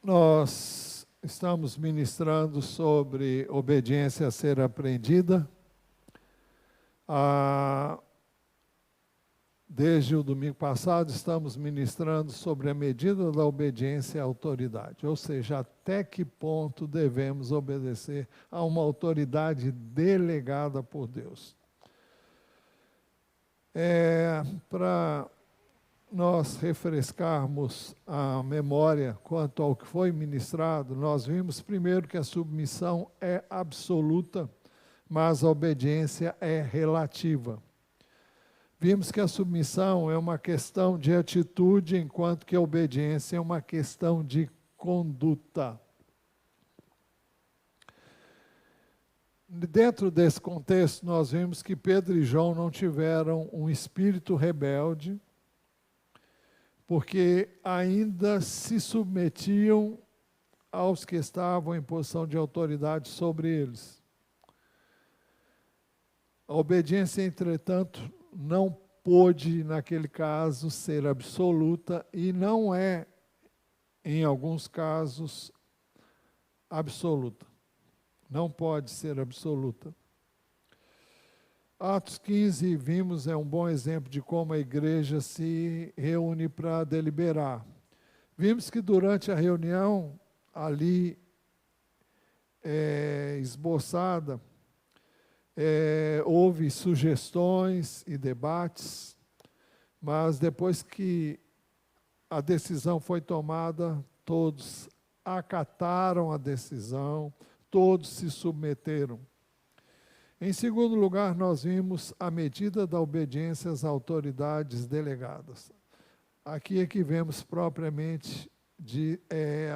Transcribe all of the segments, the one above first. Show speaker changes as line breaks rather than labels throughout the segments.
Nós estamos ministrando sobre obediência a ser aprendida. Desde o domingo passado, estamos ministrando sobre a medida da obediência à autoridade, ou seja, até que ponto devemos obedecer a uma autoridade delegada por Deus. Para nós refrescarmos a memória quanto ao que foi ministrado, nós vimos primeiro que a submissão é absoluta, mas a obediência é relativa. Vimos que a submissão é uma questão de atitude, enquanto que a obediência é uma questão de conduta. Dentro desse contexto, nós vimos que Pedro e João não tiveram um espírito rebelde, porque ainda se submetiam aos que estavam em posição de autoridade sobre eles. A obediência, entretanto, não pôde, naquele caso, ser absoluta e não é, em alguns casos, absoluta. Não pode ser absoluta. Atos 15, vimos, é um bom exemplo de como a igreja se reúne para deliberar. Vimos que durante a reunião ali esboçada, houve sugestões e debates, mas depois que a decisão foi tomada, todos acataram a decisão, todos se submeteram. Em segundo lugar, nós vimos a medida da obediência às autoridades delegadas. Aqui é que vemos propriamente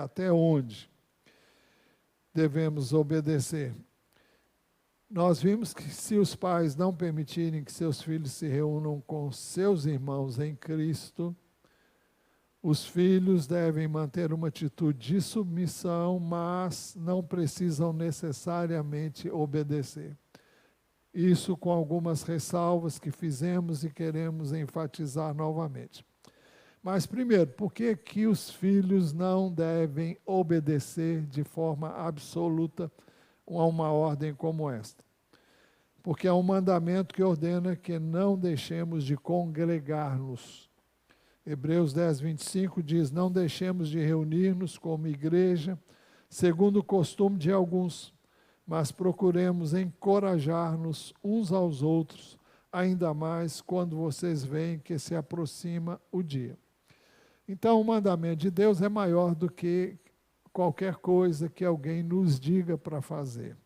até onde devemos obedecer. Nós vimos que se os pais não permitirem que seus filhos se reúnam com seus irmãos em Cristo, os filhos devem manter uma atitude de submissão, mas não precisam necessariamente obedecer. Isso com algumas ressalvas que fizemos e queremos enfatizar novamente. Mas, primeiro, por que que os filhos não devem obedecer de forma absoluta a uma ordem como esta? Porque é um mandamento que ordena que não deixemos de congregar-nos. Hebreus 10, 25 diz, não deixemos de reunir-nos como igreja, segundo o costume de alguns, mas procuremos encorajar-nos uns aos outros, ainda mais quando vocês veem que se aproxima o dia. Então, o mandamento de Deus é maior do que qualquer coisa que alguém nos diga para fazer.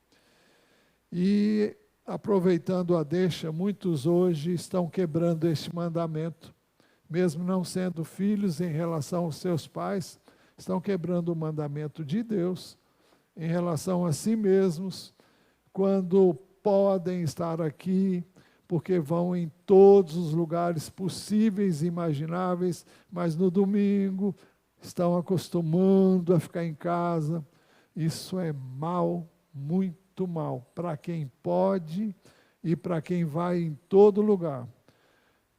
E, aproveitando a deixa, muitos hoje estão quebrando este mandamento, mesmo não sendo filhos em relação aos seus pais, estão quebrando o mandamento de Deus em relação a si mesmos, quando podem estar aqui, porque vão em todos os lugares possíveis e imagináveis, mas no domingo estão acostumando a ficar em casa. Isso é mal, muito mal, para quem pode e para quem vai em todo lugar.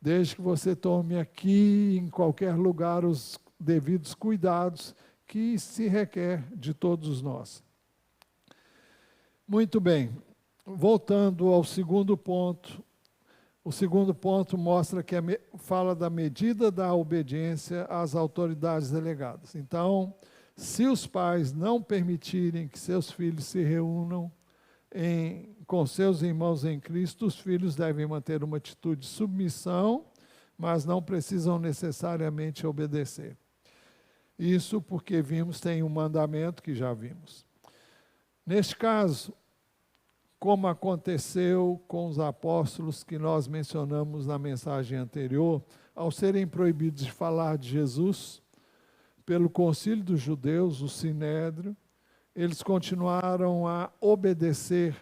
Desde que você tome aqui, em qualquer lugar, os devidos cuidados que se requer de todos nós. Muito bem, voltando ao segundo ponto. O segundo ponto mostra que fala da medida da obediência às autoridades delegadas. Então, se os pais não permitirem que seus filhos se reúnam com seus irmãos em Cristo, os filhos devem manter uma atitude de submissão, mas não precisam necessariamente obedecer. Isso porque tem um mandamento que já vimos. Neste caso, como aconteceu com os apóstolos que nós mencionamos na mensagem anterior, ao serem proibidos de falar de Jesus, pelo concílio dos judeus, o Sinédrio, eles continuaram a obedecer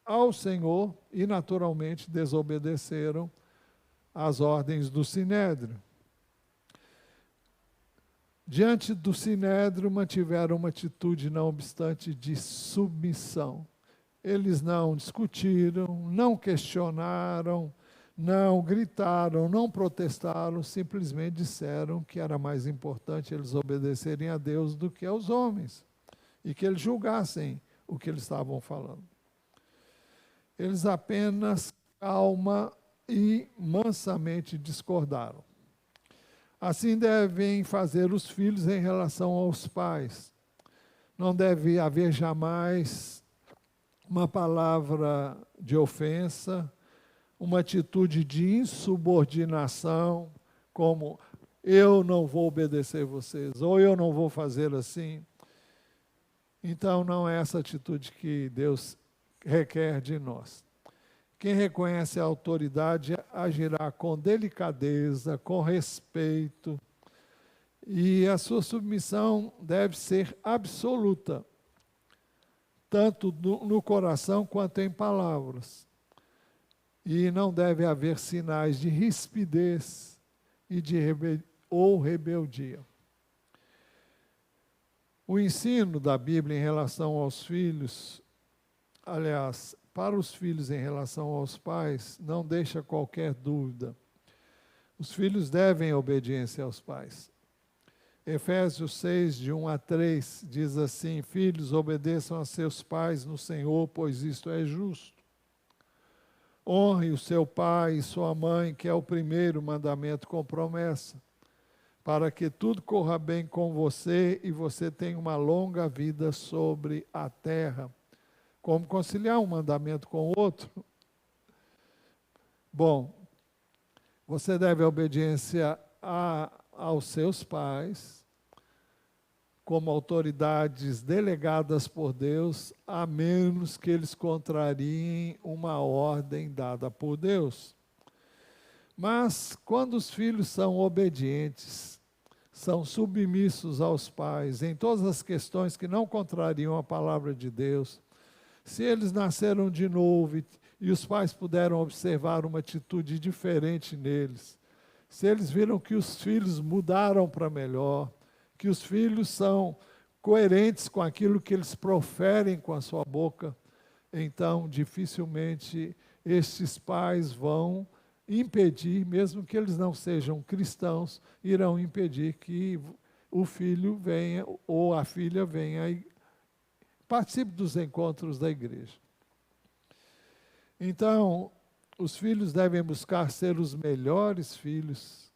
ao Senhor e, naturalmente, desobedeceram às ordens do Sinédrio. Diante do Sinédrio, mantiveram uma atitude, não obstante, de submissão. Eles não discutiram, não questionaram, não gritaram, não protestaram, simplesmente disseram que era mais importante eles obedecerem a Deus do que aos homens, e que eles julgassem o que eles estavam falando. Eles apenas calma e mansamente discordaram. Assim devem fazer os filhos em relação aos pais. Não deve haver jamais uma palavra de ofensa, uma atitude de insubordinação, como eu não vou obedecer vocês, ou eu não vou fazer assim. Então, não é essa atitude que Deus requer de nós. Quem reconhece a autoridade agirá com delicadeza, com respeito, e a sua submissão deve ser absoluta, tanto no coração quanto em palavras. E não deve haver sinais de rispidez e de rebeldia. O ensino da Bíblia em relação aos filhos, aliás, para os filhos em relação aos pais, não deixa qualquer dúvida. Os filhos devem obediência aos pais. Efésios 6, de 1 a 3, diz assim: filhos, obedeçam a seus pais no Senhor, pois isto é justo. Honre o seu pai e sua mãe, que é o primeiro mandamento com promessa, para que tudo corra bem com você e você tenha uma longa vida sobre a terra. Como conciliar um mandamento com o outro? Bom, você deve obediência aos seus pais, como autoridades delegadas por Deus, a menos que eles contrariem uma ordem dada por Deus. Mas, quando os filhos são obedientes, são submissos aos pais, em todas as questões que não contrariam a palavra de Deus, se eles nasceram de novo e os pais puderam observar uma atitude diferente neles, se eles viram que os filhos mudaram para melhor, que os filhos são coerentes com aquilo que eles proferem com a sua boca, então dificilmente estes pais vão impedir, mesmo que eles não sejam cristãos, irão impedir que o filho venha ou a filha venha e participe dos encontros da igreja. Então, os filhos devem buscar ser os melhores filhos,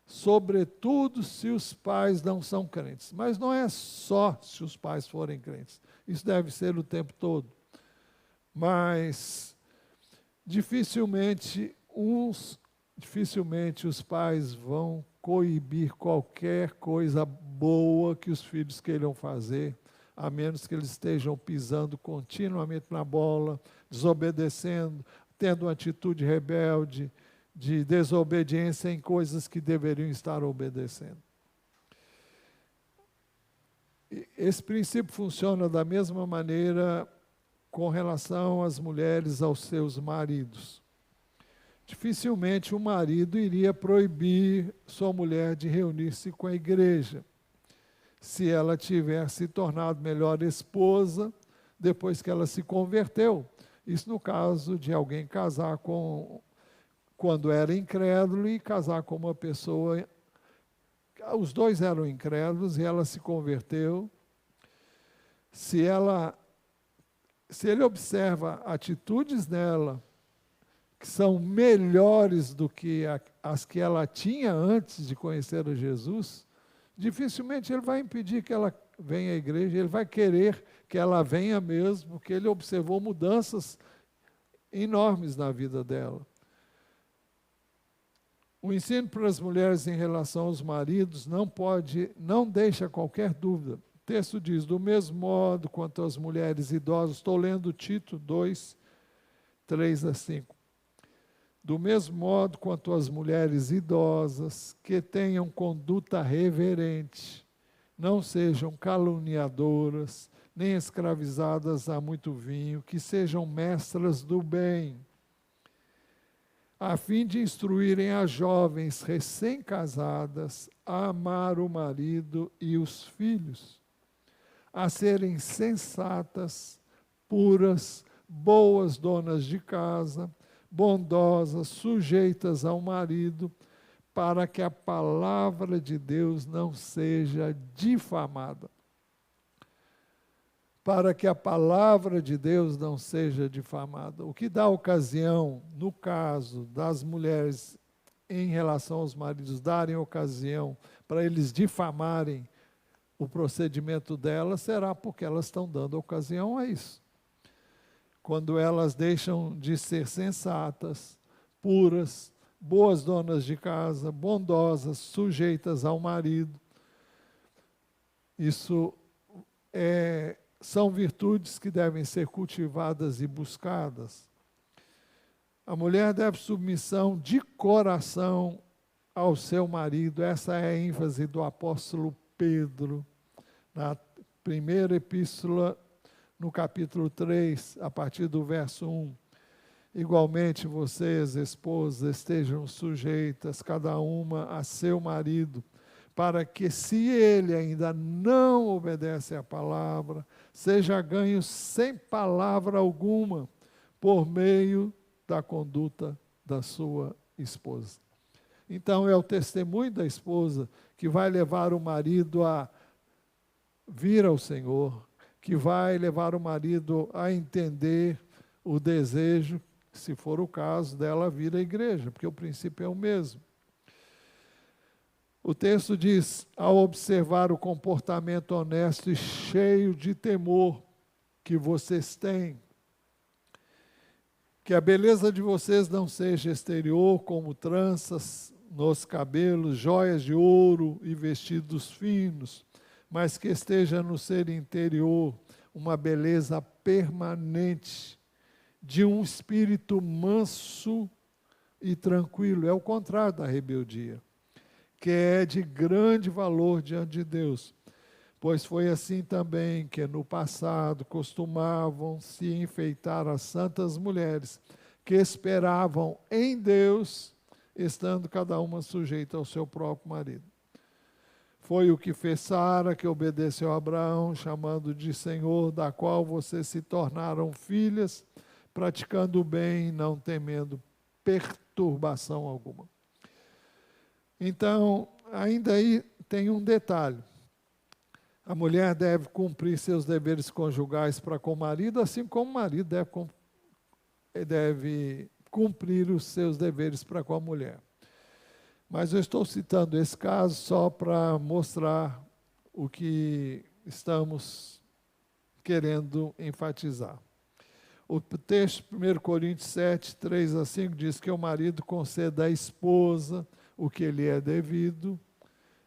sobretudo se os pais não são crentes. Mas não é só se os pais forem crentes. Isso deve ser o tempo todo. Mas dificilmente os pais vão coibir qualquer coisa boa que os filhos queiram fazer, a menos que eles estejam pisando continuamente na bola, desobedecendo, tendo uma atitude rebelde, de desobediência em coisas que deveriam estar obedecendo. Esse princípio funciona da mesma maneira com relação às mulheres aos seus maridos. Dificilmente o marido iria proibir sua mulher de reunir-se com a igreja, se ela tiver se tornado melhor esposa depois que ela se converteu. Isso no caso de alguém casar quando era incrédulo e casar com uma pessoa, os dois eram incrédulos e ela se converteu. Se ele observa atitudes nela que são melhores do que as que ela tinha antes de conhecer a Jesus, dificilmente ele vai impedir que ela venha à igreja, ele vai querer que ela venha mesmo, porque ele observou mudanças enormes na vida dela. O ensino para as mulheres em relação aos maridos não deixa qualquer dúvida. O texto diz: do mesmo modo quanto as mulheres idosas, estou lendo Tito 2, 3 a 5. Do mesmo modo quanto as mulheres idosas, que tenham conduta reverente, não sejam caluniadoras, nem escravizadas a muito vinho, que sejam mestras do bem, a fim de instruírem as jovens recém-casadas a amar o marido e os filhos, a serem sensatas, puras, boas donas de casa, bondosas, sujeitas ao marido, para que a palavra de Deus não seja difamada. Para que a palavra de Deus não seja difamada. O que dá ocasião, no caso das mulheres em relação aos maridos, darem ocasião para eles difamarem o procedimento delas, será porque elas estão dando ocasião a isso. Quando elas deixam de ser sensatas, puras, boas donas de casa, bondosas, sujeitas ao marido. Isso são virtudes que devem ser cultivadas e buscadas. A mulher deve submissão de coração ao seu marido. Essa é a ênfase do apóstolo Pedro, na primeira epístola, no capítulo 3, a partir do verso 1. Igualmente, vocês, esposas, estejam sujeitas, cada uma a seu marido, para que, se ele ainda não obedece à palavra, seja ganho sem palavra alguma, por meio da conduta da sua esposa. Então, é o testemunho da esposa que vai levar o marido a vir ao Senhor, que vai levar o marido a entender o desejo, se for o caso, dela vir à igreja, porque o princípio é o mesmo. O texto diz, ao observar o comportamento honesto e cheio de temor que vocês têm, que a beleza de vocês não seja exterior, como tranças nos cabelos, joias de ouro e vestidos finos, mas que esteja no ser interior uma beleza permanente, de um espírito manso e tranquilo. É o contrário da rebeldia, que é de grande valor diante de Deus. Pois foi assim também que no passado costumavam se enfeitar as santas mulheres, que esperavam em Deus, estando cada uma sujeita ao seu próprio marido. Foi o que fez Sara, que obedeceu a Abraão, chamando de Senhor, da qual vocês se tornaram filhas, praticando o bem e não temendo perturbação alguma. Então, ainda aí tem um detalhe. A mulher deve cumprir seus deveres conjugais para com o marido, assim como o marido deve cumprir os seus deveres para com a mulher. Mas eu estou citando esse caso só para mostrar o que estamos querendo enfatizar. O texto, 1 Coríntios 7, 3 a 5, diz que o marido conceda à esposa o que lhe é devido,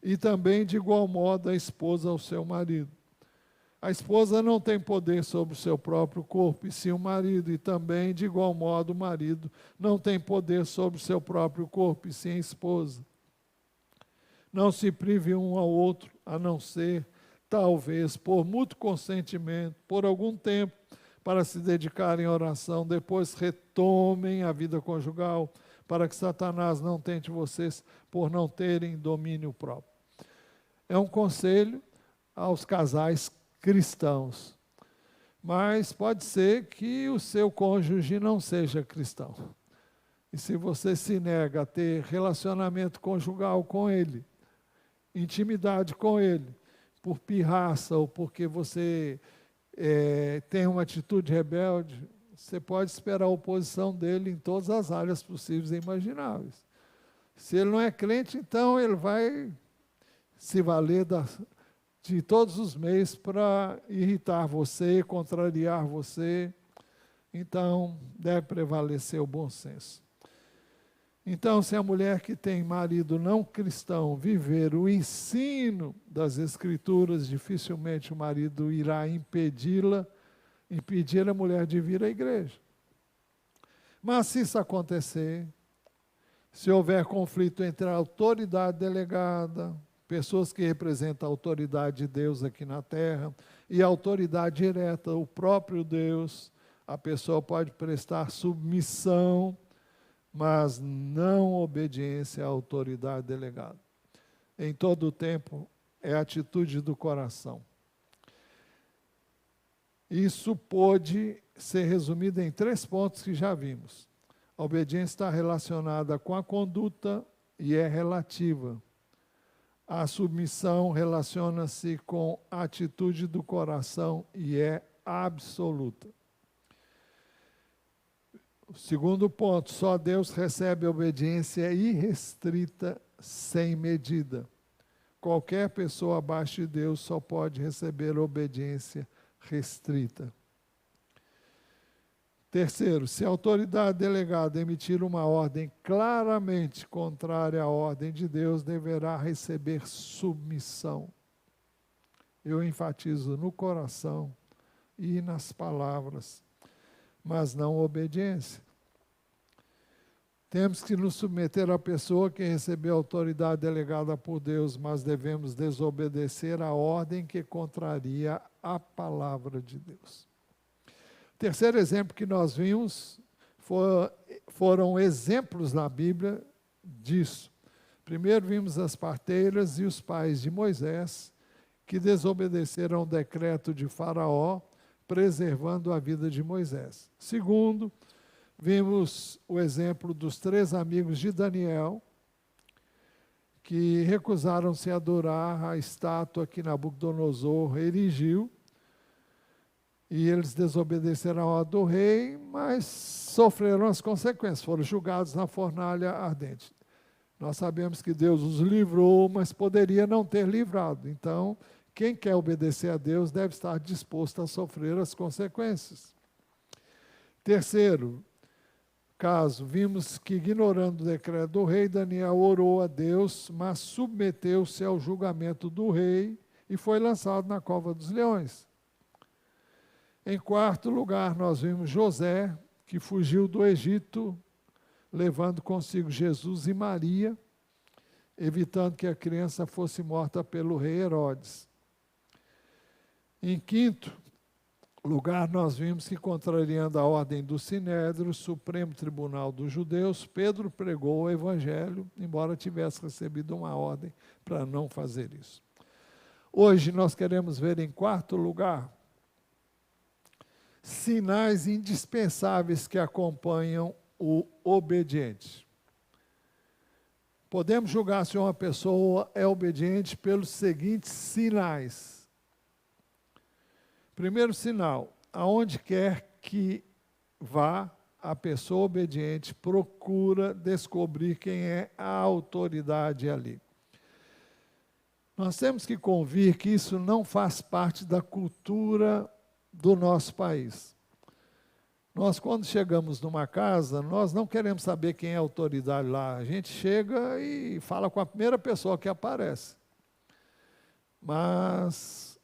e também, de igual modo, a esposa ao seu marido. A esposa não tem poder sobre o seu próprio corpo, e sim o marido, e também, de igual modo, o marido não tem poder sobre o seu próprio corpo, e sim a esposa. Não se prive um ao outro, a não ser, talvez, por mútuo consentimento, por algum tempo, para se dedicarem à oração, depois retomem a vida conjugal, para que Satanás não tente vocês por não terem domínio próprio. É um conselho aos casais cristãos, mas pode ser que o seu cônjuge não seja cristão. E se você se nega a ter relacionamento conjugal com ele, intimidade com ele, por pirraça ou porque você tem uma atitude rebelde, você pode esperar a oposição dele em todas as áreas possíveis e imagináveis. Se ele não é crente, então ele vai se valer de todos os meios para irritar você, contrariar você. Então, deve prevalecer o bom senso. Então, se a mulher que tem marido não cristão viver o ensino das Escrituras, dificilmente o marido irá impedir a mulher de vir à igreja. Mas se isso acontecer, se houver conflito entre a autoridade delegada, pessoas que representam a autoridade de Deus aqui na terra, e a autoridade direta, o próprio Deus, a pessoa pode prestar submissão, mas não obediência à autoridade delegada. Em todo o tempo, é a atitude do coração. Isso pode ser resumido em 3 pontos que já vimos. A obediência está relacionada com a conduta e é relativa. A submissão relaciona-se com a atitude do coração e é absoluta. O segundo ponto, só Deus recebe obediência irrestrita, sem medida. Qualquer pessoa abaixo de Deus só pode receber obediência restrita. Terceiro, se a autoridade delegada emitir uma ordem claramente contrária à ordem de Deus, deverá receber submissão. Eu enfatizo no coração e nas palavras, mas não obediência. Temos que nos submeter à pessoa que recebeu a autoridade delegada por Deus, mas devemos desobedecer a ordem que contraria a palavra de Deus. Terceiro exemplo que nós vimos foram exemplos na Bíblia disso. Primeiro vimos as parteiras e os pais de Moisés, que desobedeceram ao decreto de Faraó, preservando a vida de Moisés. Segundo, vimos o exemplo dos 3 amigos de Daniel, que recusaram-se a adorar a estátua que Nabucodonosor erigiu, e eles desobedeceram a ordem do rei, mas sofreram as consequências, foram julgados na fornalha ardente. Nós sabemos que Deus os livrou, mas poderia não ter livrado. Então, quem quer obedecer a Deus deve estar disposto a sofrer as consequências. Terceiro caso, vimos que, ignorando o decreto do rei, Daniel orou a Deus, mas submeteu-se ao julgamento do rei e foi lançado na cova dos leões. Em quarto lugar, nós vimos José, que fugiu do Egito, levando consigo Jesus e Maria, evitando que a criança fosse morta pelo rei Herodes. Em quinto lugar, nós vimos que, contrariando a ordem do Sinédrio, Supremo Tribunal dos Judeus, Pedro pregou o Evangelho, embora tivesse recebido uma ordem para não fazer isso. Hoje nós queremos ver, em quarto lugar, sinais indispensáveis que acompanham o obediente. Podemos julgar se uma pessoa é obediente pelos seguintes sinais. Primeiro sinal, aonde quer que vá, a pessoa obediente procura descobrir quem é a autoridade ali. Nós temos que convir que isso não faz parte da cultura do nosso país. Nós, quando chegamos numa casa, nós não queremos saber quem é a autoridade lá. A gente chega e fala com a primeira pessoa que aparece. Mas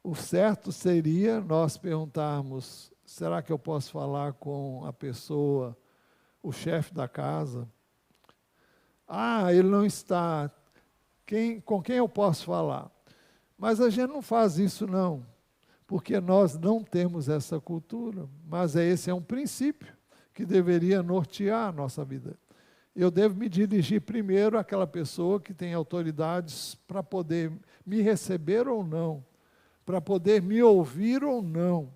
o certo seria nós perguntarmos: será que eu posso falar com a pessoa, o chefe da casa? Ah, ele não está. Com quem eu posso falar? Mas a gente não faz isso, não. Porque nós não temos essa cultura, mas esse é um princípio que deveria nortear a nossa vida. Eu devo me dirigir primeiro àquela pessoa que tem autoridades para poder me receber ou não, para poder me ouvir ou não.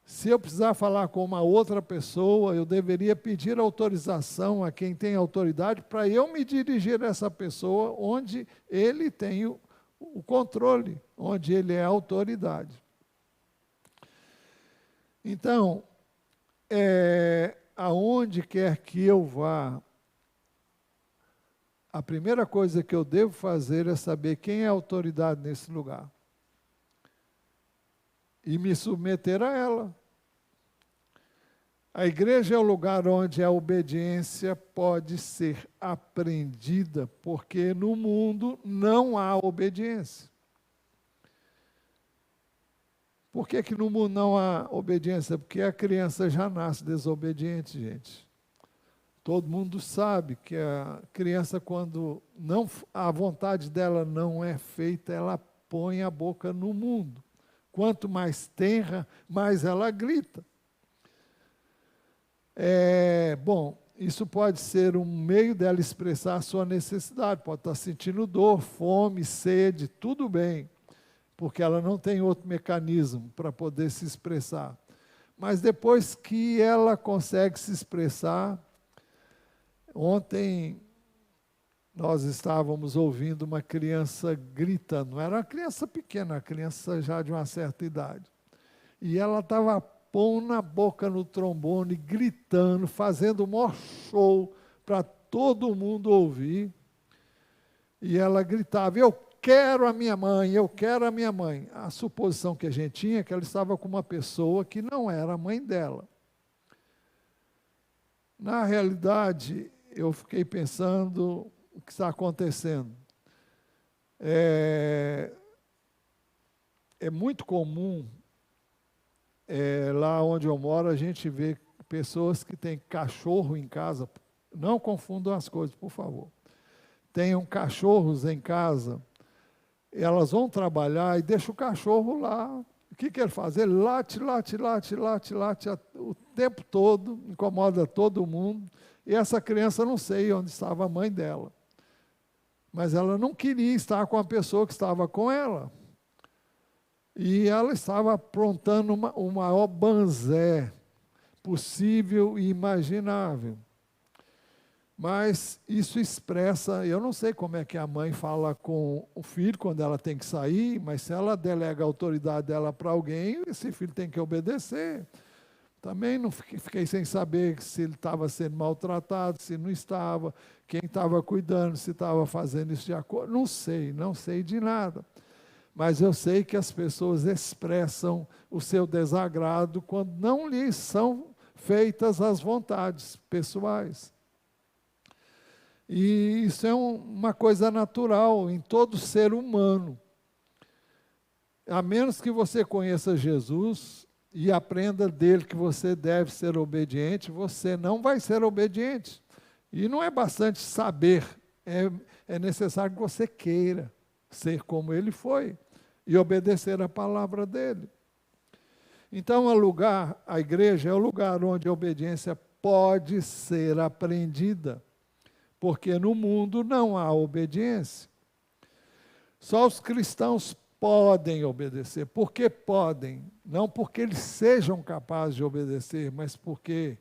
Se eu precisar falar com uma outra pessoa, eu deveria pedir autorização a quem tem autoridade para eu me dirigir a essa pessoa onde ele tem o controle, onde ele é a autoridade. Então, aonde quer que eu vá, a primeira coisa que eu devo fazer é saber quem é a autoridade nesse lugar e me submeter a ela. A igreja é o lugar onde a obediência pode ser aprendida, porque no mundo não há obediência. Por que que no mundo não há obediência? Porque a criança já nasce desobediente, gente. Todo mundo sabe que a criança, quando a vontade dela não é feita, ela põe a boca no mundo. Quanto mais tenra, mais ela grita. Bom, isso pode ser um meio dela expressar a sua necessidade, pode estar sentindo dor, fome, sede, tudo bem, porque ela não tem outro mecanismo para poder se expressar. Mas depois que ela consegue se expressar, ontem nós estávamos ouvindo uma criança gritando, não era uma criança pequena, uma criança já de uma certa idade. E ela estava pondo a boca no trombone, gritando, fazendo um maior show para todo mundo ouvir. E ela gritava, eu quero a minha mãe, eu quero a minha mãe. A suposição que a gente tinha é que ela estava com uma pessoa que não era a mãe dela. Na realidade, eu fiquei pensando o que está acontecendo. É muito comum, lá onde eu moro, a gente vê pessoas que têm cachorro em casa. Não confundam as coisas, por favor. Tenham cachorros em casa, elas vão trabalhar e deixam o cachorro lá. O que ele faz? Ele late, late, late, late, late o tempo todo, incomoda todo mundo. E essa criança, não sei onde estava a mãe dela. Mas ela não queria estar com a pessoa que estava com ela. E ela estava aprontando o maior banzé possível e imaginável. Mas isso expressa, eu não sei como é que a mãe fala com o filho quando ela tem que sair, mas se ela delega a autoridade dela para alguém, esse filho tem que obedecer. Também não fiquei sem saber se ele estava sendo maltratado, se não estava, quem estava cuidando, se estava fazendo isso de acordo. Não sei de nada. Mas eu sei que as pessoas expressam o seu desagrado quando não lhes são feitas as vontades pessoais. E isso é uma coisa natural em todo ser humano. A menos que você conheça Jesus e aprenda dele que você deve ser obediente, você não vai ser obediente. E não é bastante saber, é necessário que você queira ser como ele foi e obedecer a palavra dele. Então, a igreja é o lugar onde a obediência pode ser aprendida, porque no mundo não há obediência. Só os cristãos podem obedecer. Por que podem? Não porque eles sejam capazes de obedecer, mas porque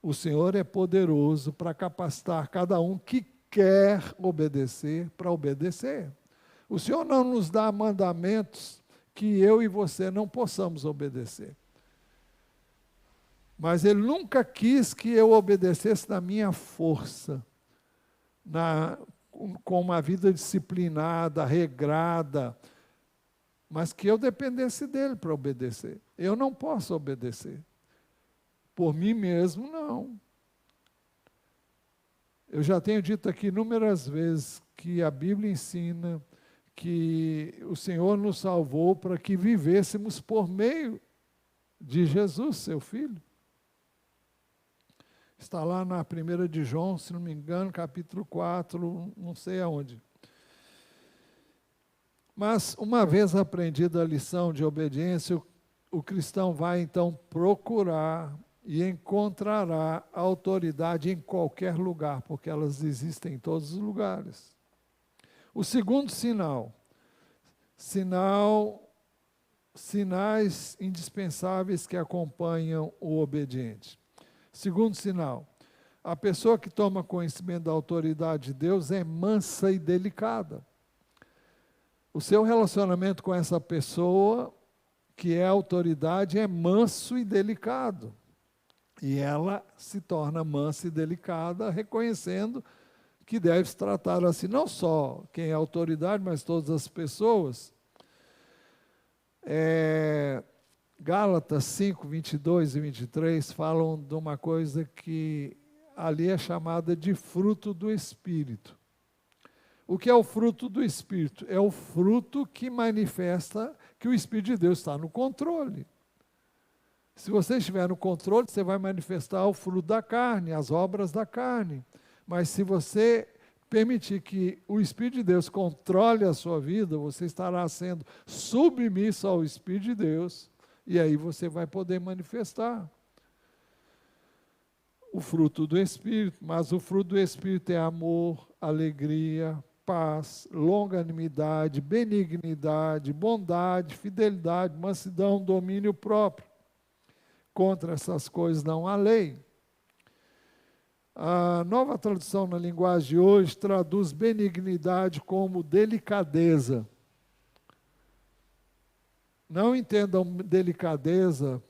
o Senhor é poderoso para capacitar cada um que quer obedecer para obedecer. O Senhor não nos dá mandamentos que eu e você não possamos obedecer. Mas Ele nunca quis que eu obedecesse na minha força, com uma vida disciplinada, regrada, mas que eu dependesse dele para obedecer. Eu não posso obedecer. Por mim mesmo, não. Eu já tenho dito aqui inúmeras vezes que a Bíblia ensina que o Senhor nos salvou para que vivêssemos por meio de Jesus, seu Filho. Está lá na 1 de João, se não me engano, capítulo 4, não sei aonde. Mas, uma vez aprendida a lição de obediência, o cristão vai então procurar e encontrará autoridade em qualquer lugar, porque elas existem em todos os lugares. O segundo sinais indispensáveis que acompanham o obediente. Segundo sinal, a pessoa que toma conhecimento da autoridade de Deus é mansa e delicada. O seu relacionamento com essa pessoa, que é autoridade, é manso e delicado. E ela se torna mansa e delicada, reconhecendo que deve se tratar assim, não só quem é autoridade, mas todas as pessoas. Gálatas 5, 22 e 23 falam de uma coisa que ali é chamada de fruto do Espírito. O que é o fruto do Espírito? É o fruto que manifesta que o Espírito de Deus está no controle. Se você estiver no controle, você vai manifestar o fruto da carne, as obras da carne. Mas se você permitir que o Espírito de Deus controle a sua vida, você estará sendo submisso ao Espírito de Deus, e aí você vai poder manifestar o fruto do Espírito. Mas o fruto do Espírito é amor, alegria, paz, longanimidade, benignidade, bondade, fidelidade, mansidão, domínio próprio. contra essas coisas não há lei. A Nova Tradução na linguagem de hoje traduz benignidade como delicadeza. Não entendam delicadeza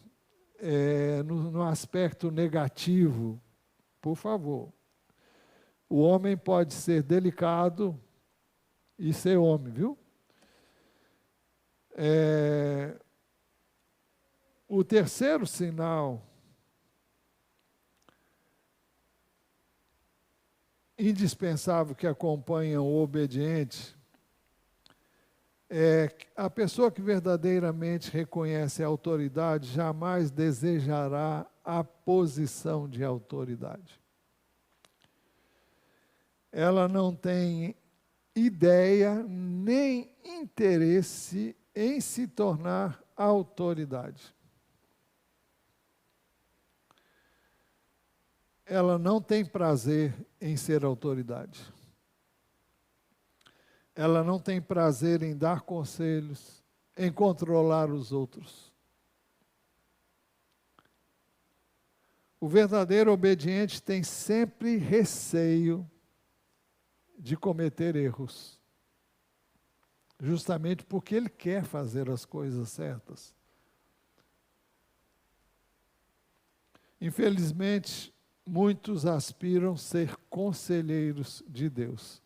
no aspecto negativo, por favor. O homem pode ser delicado e ser homem, viu? O terceiro sinal indispensável que acompanha o obediente é a pessoa que verdadeiramente reconhece a autoridade jamais desejará a posição de autoridade. Ela não tem ideia nem interesse em se tornar autoridade. Ela não tem prazer em ser autoridade. Ela não tem prazer em dar conselhos, em controlar os outros. O verdadeiro obediente tem sempre receio de cometer erros, justamente porque ele quer fazer as coisas certas. Infelizmente, muitos aspiram ser conselheiros de Deus.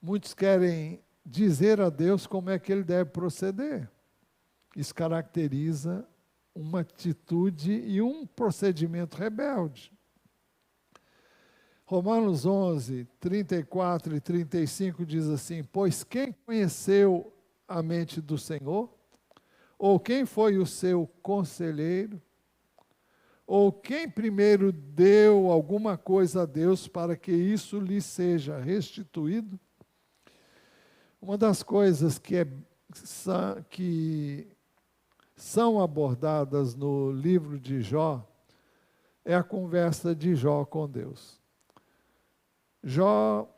Muitos querem dizer a Deus como é que ele deve proceder. Isso caracteriza uma atitude e um procedimento rebelde. Romanos 11, 34 e 35 diz assim: pois quem conheceu a mente do Senhor? Ou quem foi o seu conselheiro? Ou quem primeiro deu alguma coisa a Deus para que isso lhe seja restituído? Uma das coisas que são abordadas no livro de Jó é a conversa de Jó com Deus. Jó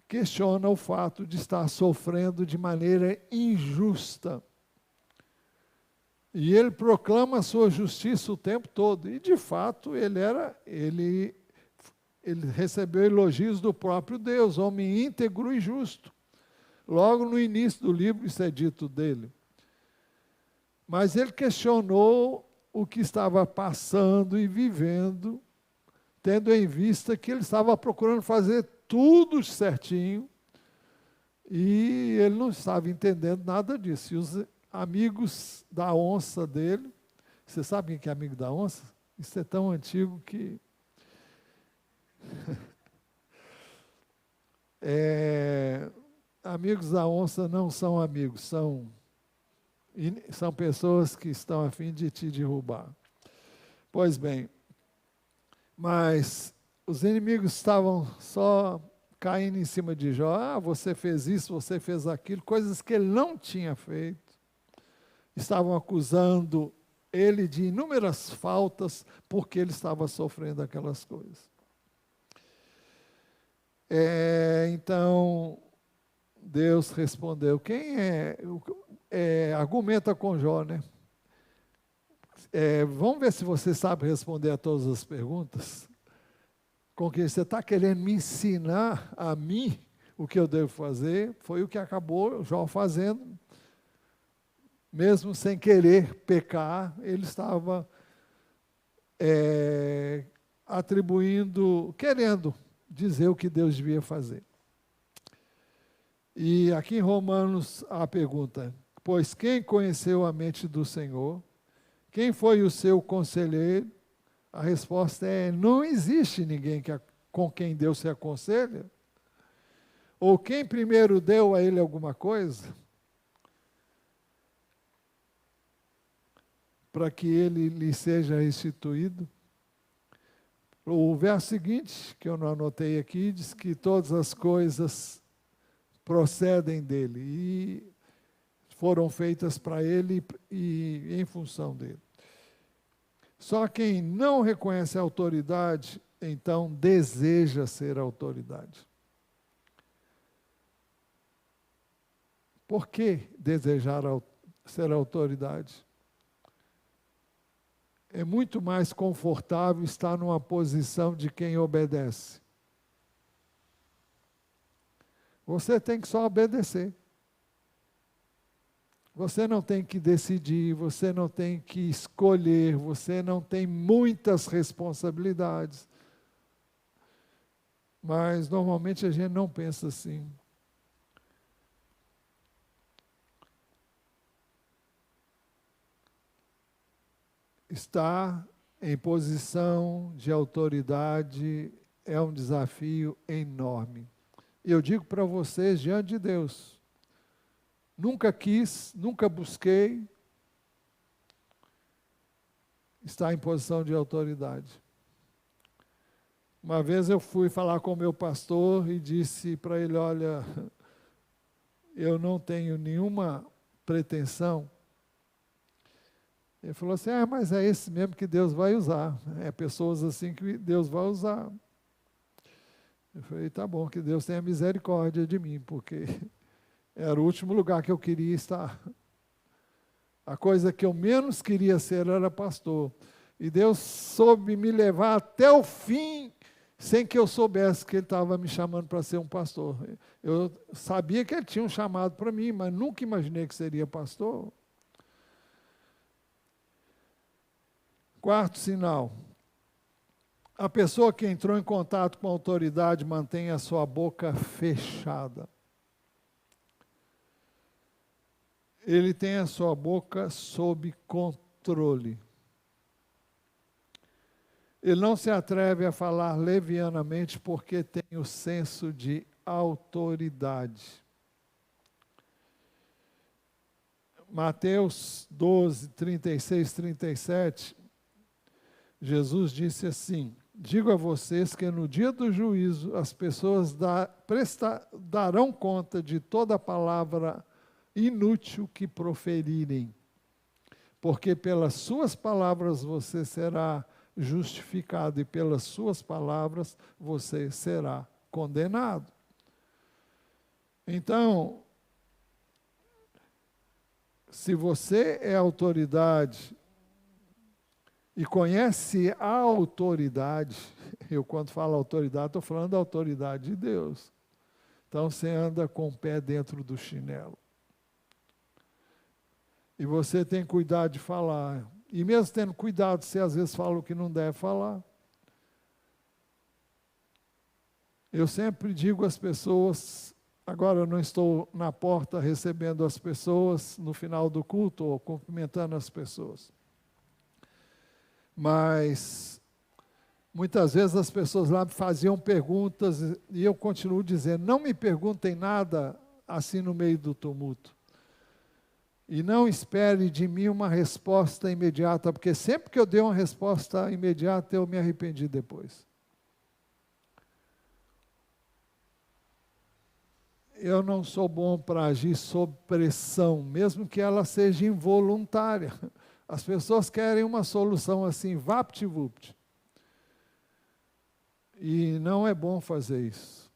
questiona o fato de estar sofrendo de maneira injusta. E ele proclama a sua justiça o tempo todo. E, de fato, ele recebeu elogios do próprio Deus, homem íntegro e justo. Logo no início do livro, isso é dito dele. Mas ele questionou o que estava passando e vivendo, tendo em vista que ele estava procurando fazer tudo certinho, e ele não estava entendendo nada disso. E os amigos da onça dele, você sabe quem é amigo da onça? Isso é tão antigo que... amigos da onça não são amigos, são pessoas que estão a fim de te derrubar. Pois bem, mas os inimigos estavam só caindo em cima de Jó. Ah, você fez isso, você fez aquilo, coisas que ele não tinha feito. Estavam acusando ele de inúmeras faltas porque ele estava sofrendo aquelas coisas. Então, Deus respondeu. Quem argumenta com Jó, né? Vamos ver se você sabe responder a todas as perguntas. Com que você está querendo me ensinar a mim o que eu devo fazer, foi o que acabou Jó fazendo. Mesmo sem querer pecar, ele estava querendo dizer o que Deus devia fazer. E aqui em Romanos a pergunta: pois quem conheceu a mente do Senhor? Quem foi o seu conselheiro? A resposta é: não existe ninguém com quem Deus se aconselha. Ou quem primeiro deu a ele alguma coisa para que ele lhe seja restituído. O verso seguinte, que eu não anotei aqui, diz que todas as coisas procedem dele e foram feitas para ele e em função dele. Só quem não reconhece a autoridade, então deseja ser autoridade. Por que desejar ser autoridade? É muito mais confortável estar numa posição de quem obedece. Você tem que só obedecer. Você não tem que decidir, você não tem que escolher, você não tem muitas responsabilidades. Mas normalmente a gente não pensa assim. Estar em posição de autoridade é um desafio enorme. E eu digo para vocês, diante de Deus, nunca quis, nunca busquei estar em posição de autoridade. Uma vez eu fui falar com o meu pastor e disse para ele, olha, eu não tenho nenhuma pretensão. Ele falou assim, mas é esse mesmo que Deus vai usar. É pessoas assim que Deus vai usar. Eu falei, tá bom, que Deus tenha misericórdia de mim, porque era o último lugar que eu queria estar. A coisa que eu menos queria ser era pastor. E Deus soube me levar até o fim, sem que eu soubesse que Ele estava me chamando para ser um pastor. Eu sabia que Ele tinha um chamado para mim, mas nunca imaginei que seria pastor. Quarto sinal. A pessoa que entrou em contato com a autoridade mantém a sua boca fechada. Ele tem a sua boca sob controle. Ele não se atreve a falar levianamente porque tem o senso de autoridade. Mateus 12, 36, 37, Jesus disse assim, digo a vocês que no dia do juízo as pessoas darão conta de toda palavra inútil que proferirem, porque pelas suas palavras você será justificado e pelas suas palavras você será condenado. Então, se você é autoridade e conhece a autoridade, eu quando falo autoridade, estou falando da autoridade de Deus. Então você anda com o pé dentro do chinelo. E você tem cuidado de falar. E mesmo tendo cuidado, você às vezes fala o que não deve falar. Eu sempre digo às pessoas, agora eu não estou na porta recebendo as pessoas no final do culto, ou cumprimentando as pessoas. Mas muitas vezes as pessoas lá me faziam perguntas e eu continuo dizendo, não me perguntem nada assim no meio do tumulto. E não espere de mim uma resposta imediata, porque sempre que eu dei uma resposta imediata, eu me arrependi depois. Eu não sou bom para agir sob pressão, mesmo que ela seja involuntária. As pessoas querem uma solução assim, vapt-vupt. E não é bom fazer isso.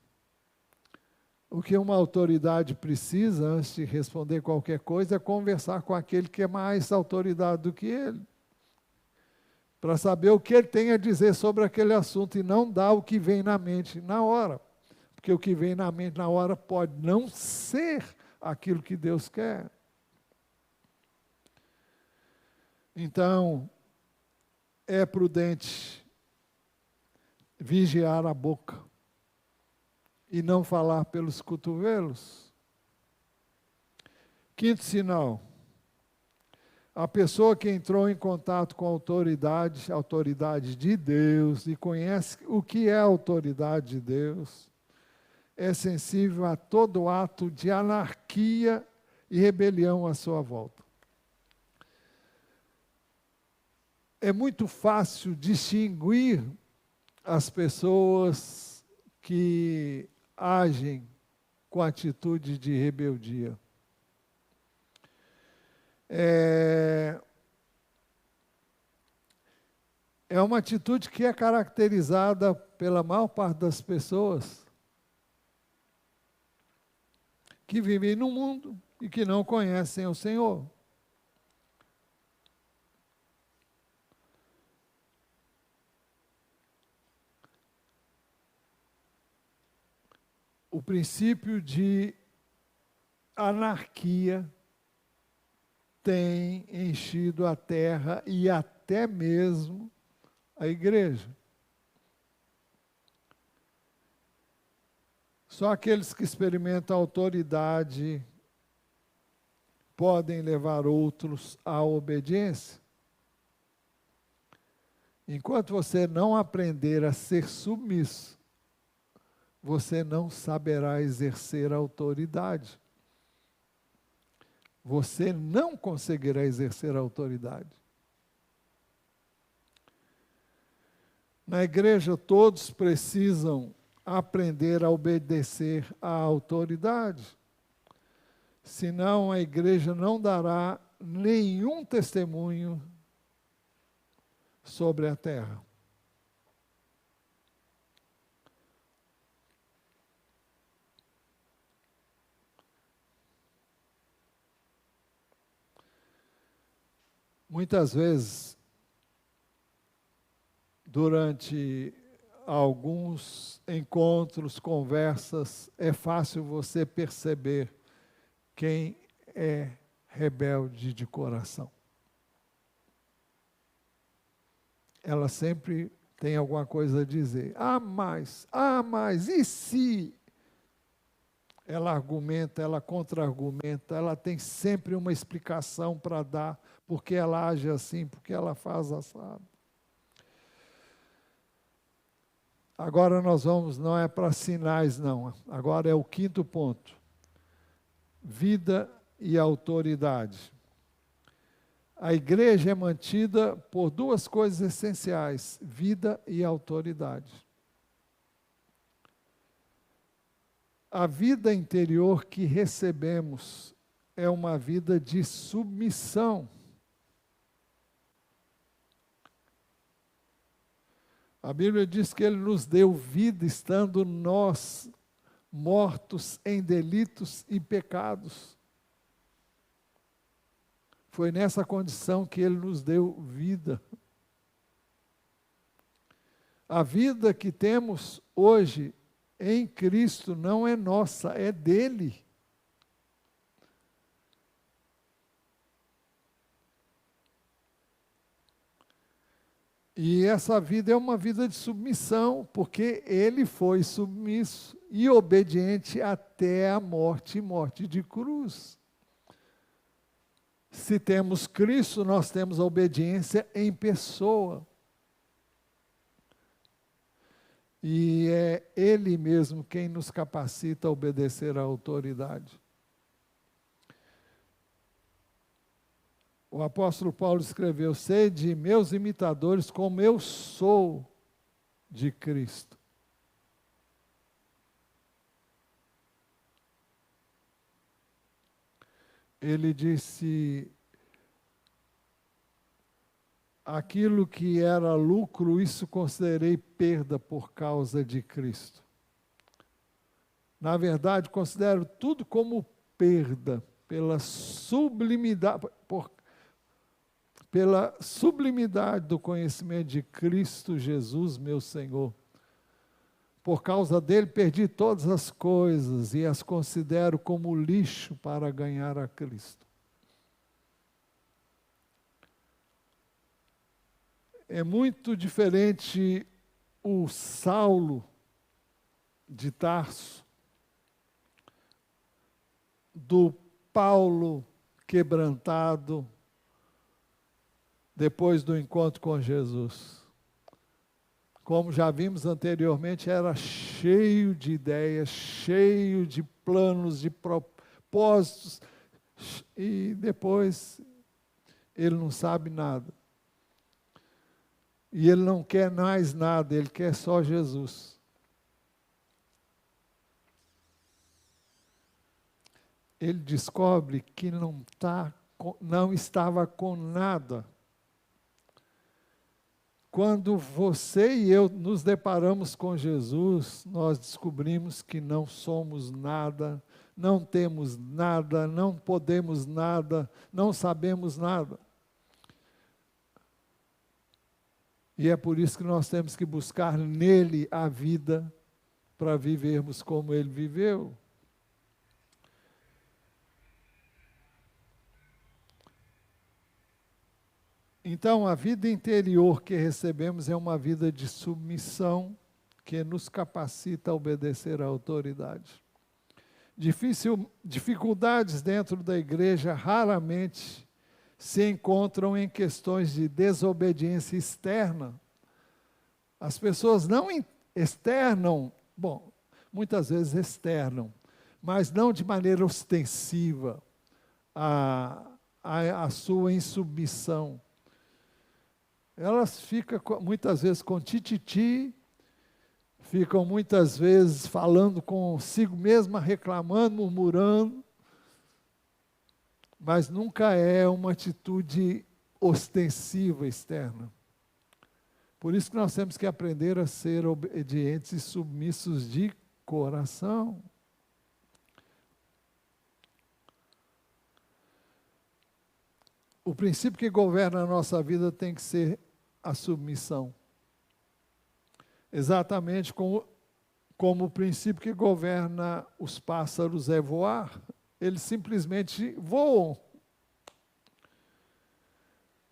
O que uma autoridade precisa, antes de responder qualquer coisa, é conversar com aquele que é mais autoridade do que ele, para saber o que ele tem a dizer sobre aquele assunto e não dar o que vem na mente na hora. Porque o que vem na mente na hora pode não ser aquilo que Deus quer. Então, é prudente vigiar a boca e não falar pelos cotovelos. Quinto sinal. A pessoa que entrou em contato com a autoridade de Deus, e conhece o que é a autoridade de Deus, é sensível a todo ato de anarquia e rebelião à sua volta. É muito fácil distinguir as pessoas que agem com atitude de rebeldia. É uma atitude que é caracterizada pela maior parte das pessoas que vivem no mundo e que não conhecem o Senhor. o princípio de anarquia tem enchido a terra e até mesmo a igreja. Só aqueles que experimentam autoridade podem levar outros à obediência. Enquanto você não aprender a ser submisso, você não saberá exercer a autoridade. Você não conseguirá exercer a autoridade. Na igreja, todos precisam aprender a obedecer à autoridade. Senão, a igreja não dará nenhum testemunho sobre a terra. Muitas vezes, durante alguns encontros, conversas, é fácil você perceber quem é rebelde de coração. Ela sempre tem alguma coisa a dizer. Mais, e se? Ela argumenta, ela contra-argumenta, ela tem sempre uma explicação para dar, porque ela age assim, porque ela faz assado. Agora nós vamos, não é para sinais não, agora é o quinto ponto. Vida e autoridade. A igreja é mantida por duas coisas essenciais, vida e autoridade. A vida interior que recebemos é uma vida de submissão. A Bíblia diz que Ele nos deu vida estando nós mortos em delitos e pecados. Foi nessa condição que Ele nos deu vida. A vida que temos hoje em Cristo não é nossa, é dele. E essa vida é uma vida de submissão, porque Ele foi submisso e obediente até a morte, e morte de cruz. Se temos Cristo, nós temos a obediência em pessoa. E é Ele mesmo quem nos capacita a obedecer à autoridade. O apóstolo Paulo escreveu: sede meus imitadores como eu sou de Cristo. Ele disse: aquilo que era lucro, isso considerei perda por causa de Cristo. Na verdade, considero tudo como perda, pela sublimidade do conhecimento de Cristo Jesus, meu Senhor. Por causa dele, perdi todas as coisas e as considero como lixo para ganhar a Cristo. É muito diferente o Saulo de Tarso do Paulo quebrantado depois do encontro com Jesus. Como já vimos anteriormente, era cheio de ideias, cheio de planos, de propósitos, e depois ele não sabe nada. E ele não quer mais nada, ele quer só Jesus. Ele descobre que não estava com nada. Quando você e eu nos deparamos com Jesus, nós descobrimos que não somos nada, não temos nada, não podemos nada, não sabemos nada. E é por isso que nós temos que buscar nele a vida para vivermos como ele viveu. Então, a vida interior que recebemos é uma vida de submissão que nos capacita a obedecer à autoridade. Dificuldades dentro da igreja raramente se encontram em questões de desobediência externa. As pessoas não externam, bom, muitas vezes externam, mas não de maneira ostensiva a sua insubmissão. Elas ficam muitas vezes com tititi, ficam muitas vezes falando consigo mesma, reclamando, murmurando, mas nunca é uma atitude ostensiva externa. Por isso que nós temos que aprender a ser obedientes e submissos de coração. O princípio que governa a nossa vida tem que ser a submissão. Exatamente como o princípio que governa os pássaros é voar. Eles simplesmente voam.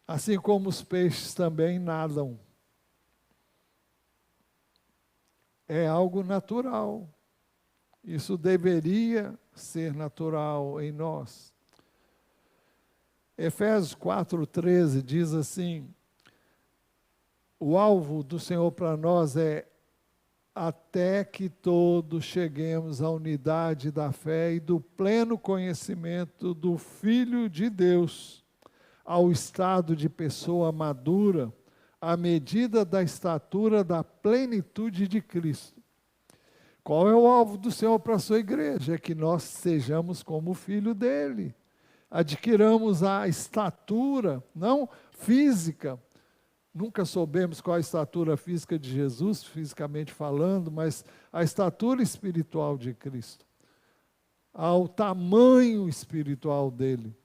Assim como os peixes também nadam. É algo natural. Isso deveria ser natural em nós. Efésios 4:13 diz assim: o alvo do Senhor para nós é até que todos cheguemos à unidade da fé e do pleno conhecimento do Filho de Deus, ao estado de pessoa madura, à medida da estatura da plenitude de Cristo. Qual é o alvo do Senhor para a sua igreja? É que nós sejamos como o Filho dele. Adquiramos a estatura, não física. Nunca soubemos qual a estatura física de Jesus, fisicamente falando, mas a estatura espiritual de Cristo. Ao tamanho espiritual dele.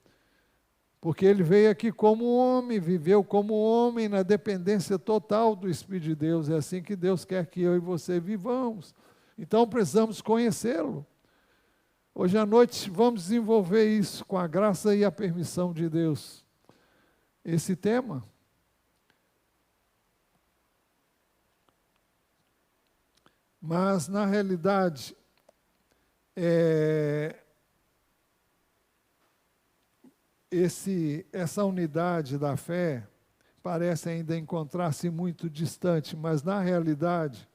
Porque ele veio aqui como homem, viveu como homem na dependência total do Espírito de Deus. É assim que Deus quer que eu e você vivamos. Então precisamos conhecê-lo. Hoje à noite vamos desenvolver isso com a graça e a permissão de Deus. Esse tema. Mas, na realidade, essa unidade da fé parece ainda encontrar-se muito distante, mas, na realidade,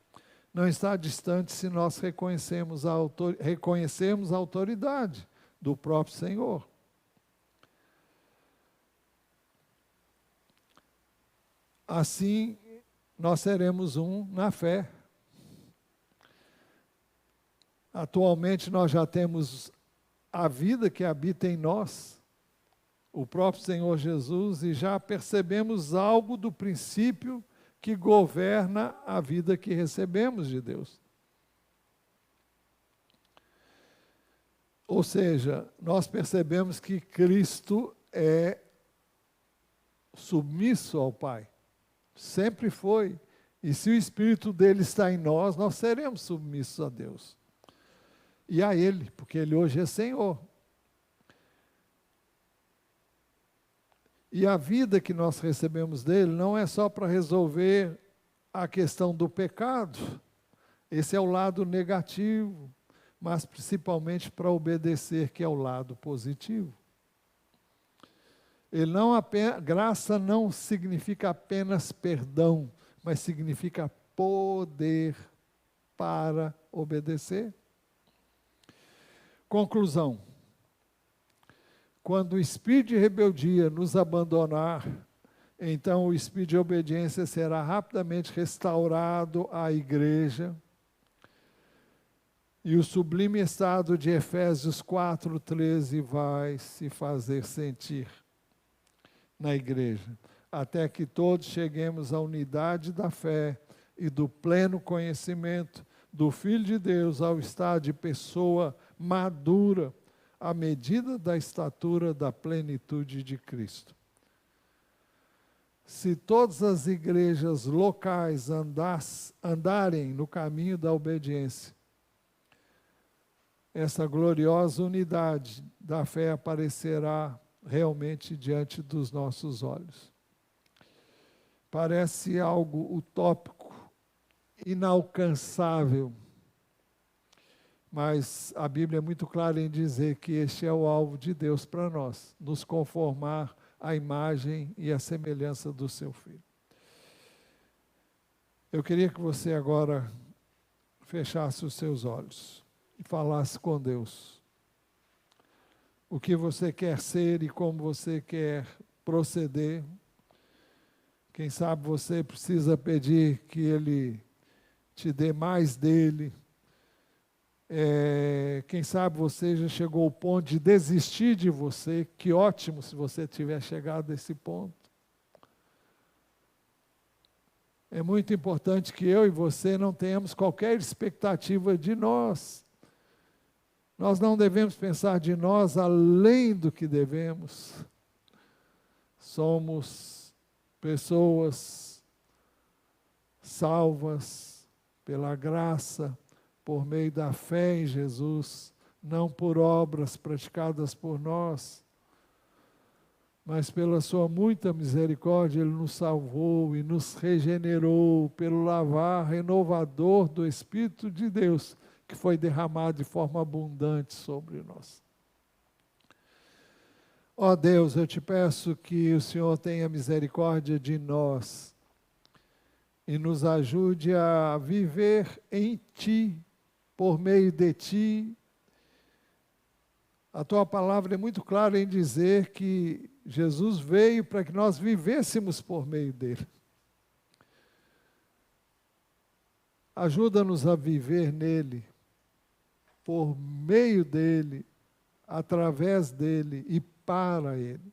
não está distante se nós reconhecemos a autoridade do próprio Senhor. Assim, nós seremos um na fé. Atualmente, nós já temos a vida que habita em nós, o próprio Senhor Jesus, e já percebemos algo do princípio que governa a vida que recebemos de Deus. Ou seja, nós percebemos que Cristo é submisso ao Pai. Sempre foi. E se o Espírito dele está em nós, nós seremos submissos a Deus. E a Ele, porque Ele hoje é Senhor. E a vida que nós recebemos dele não é só para resolver a questão do pecado, esse é o lado negativo, mas principalmente para obedecer, que é o lado positivo. Graça não significa apenas perdão, mas significa poder para obedecer. Conclusão. Quando o espírito de rebeldia nos abandonar, então o espírito de obediência será rapidamente restaurado à igreja. E o sublime estado de Efésios 4:13 vai se fazer sentir na igreja, até que todos cheguemos à unidade da fé e do pleno conhecimento do Filho de Deus, ao estado de pessoa madura, à medida da estatura da plenitude de Cristo. Se todas as igrejas locais andarem no caminho da obediência, essa gloriosa unidade da fé aparecerá realmente diante dos nossos olhos. Parece algo utópico, inalcançável, mas a Bíblia é muito clara em dizer que este é o alvo de Deus para nós, nos conformar à imagem e à semelhança do seu Filho. Eu queria que você agora fechasse os seus olhos e falasse com Deus o que você quer ser e como você quer proceder. Quem sabe você precisa pedir que Ele te dê mais dele. Quem sabe você já chegou ao ponto de desistir de você. Que ótimo se você tiver chegado a esse ponto. É muito importante que eu e você não tenhamos qualquer expectativa de nós. Nós não devemos pensar de nós além do que devemos. Somos pessoas salvas pela graça, por meio da fé em Jesus, não por obras praticadas por nós, mas pela sua muita misericórdia Ele nos salvou e nos regenerou pelo lavar renovador do Espírito de Deus, que foi derramado de forma abundante sobre nós. Ó Deus, eu te peço que o Senhor tenha misericórdia de nós e nos ajude a viver em Ti, por meio de Ti. A Tua palavra é muito clara em dizer que Jesus veio para que nós vivêssemos por meio dEle. Ajuda-nos a viver nele, por meio dEle, através dEle e para Ele.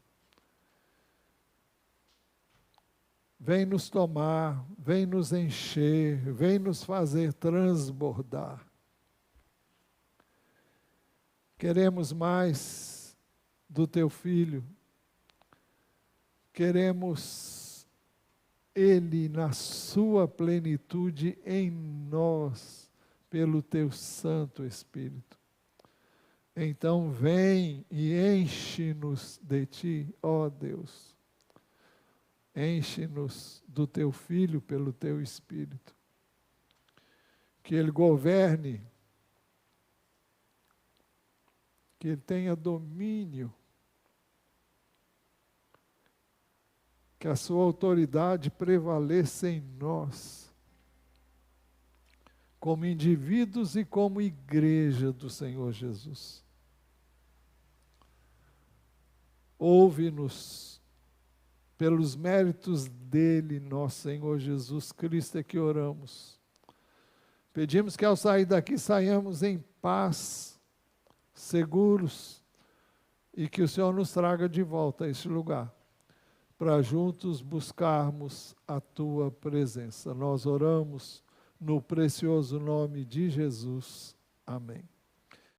Vem nos tomar, vem nos encher, vem nos fazer transbordar. Queremos mais do Teu Filho. Queremos Ele na sua plenitude em nós, pelo Teu Santo Espírito. Então vem e enche-nos de Ti, ó Deus. Enche-nos do Teu Filho pelo Teu Espírito. Que Ele governe, que Ele tenha domínio, que a sua autoridade prevaleça em nós, como indivíduos e como igreja do Senhor Jesus. Ouve-nos, pelos méritos dele, nosso Senhor Jesus Cristo, é que oramos. Pedimos que ao sair daqui saiamos em paz, seguros, e que o Senhor nos traga de volta a este lugar, para juntos buscarmos a Tua presença. Nós oramos no precioso nome de Jesus. Amém.